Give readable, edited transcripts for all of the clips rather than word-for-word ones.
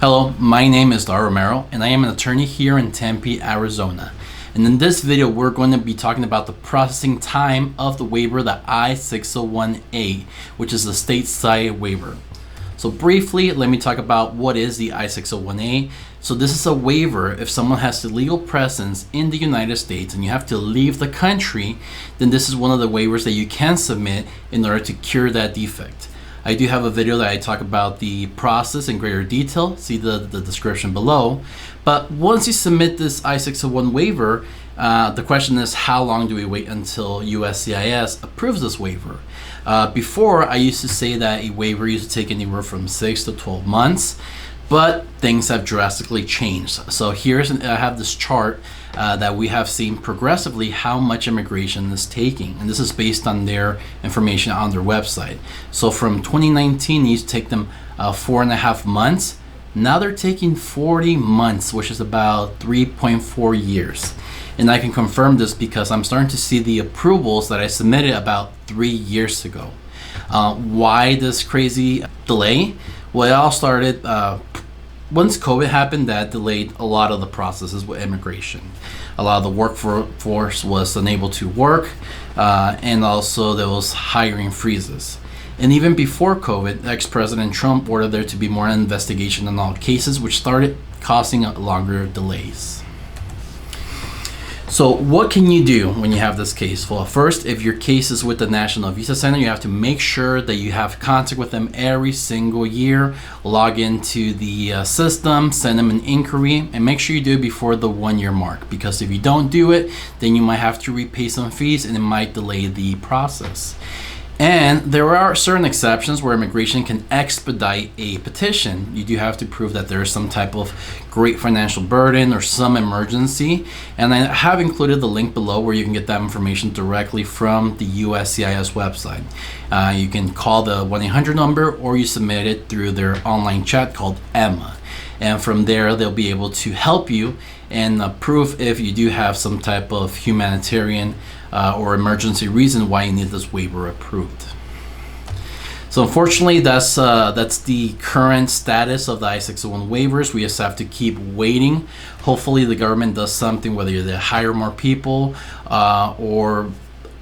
Hello, my name is Romero, and I am an attorney here in Tempe, Arizona. And in this video, we're going to be talking about the processing time of the waiver, the I-601A, which is the stateside waiver. So briefly, let me talk about what is the I-601A. So this is a waiver if someone has the legal presence in the United States and you have to leave the country, then this is one of the waivers that you can submit in order to cure that defect. I do have a video that I talk about the process in greater detail. See the description below. But once you submit this I-601 waiver, the question is, how long do we wait until USCIS approves this waiver? Before, I used to say that a waiver used to take anywhere from 6 to 12 months, but things have drastically changed. So I have this chart that we have seen progressively how much immigration is taking, and this is based on their information on their website. So from 2019, it used to take them 4.5 months. Now they're taking 40 months, which is about 3.4 years. And I can confirm this because I'm starting to see the approvals that I submitted about 3 years ago. Why this crazy delay? Well, it all started once COVID happened. That delayed a lot of the processes with immigration. A lot of the workforce was unable to work, and also there was hiring freezes. And even before COVID, ex-President Trump ordered there to be more investigation on all cases, which started causing longer delays. So what can you do when you have this case? Well, first, if your case is with the National Visa Center, you have to make sure that you have contact with them every single year. Log into the system, send them an inquiry, and make sure you do it before the 1-year mark, because if you don't do it, then you might have to repay some fees and it might delay the process. And there are certain exceptions where immigration can expedite a petition. You do have to prove that there is some type of great financial burden or some emergency. And I have included the link below where you can get that information directly from the USCIS website. You can call the 1-800 number, or you submit it through their online chat called Emma. And from there, they'll be able to help you and prove if you do have some type of humanitarian or emergency reason why you need this waiver approved. So unfortunately, that's the current status of the I-601 waivers. We just have to keep waiting. Hopefully the government does something, whether they hire more people or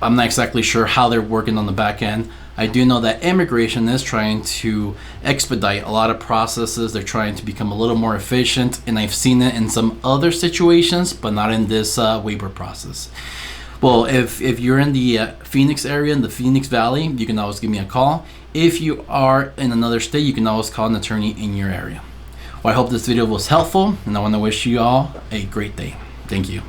I'm not exactly sure how they're working on the back end. I do know that immigration is trying to expedite a lot of processes. They're trying to become a little more efficient, and I've seen it in some other situations, but not in this waiver process. Well, if you're in the Phoenix area, in the Phoenix Valley, you can always give me a call. If you are in another state, you can always call an attorney in your area. Well, I hope this video was helpful, and I want to wish you all a great day. Thank you.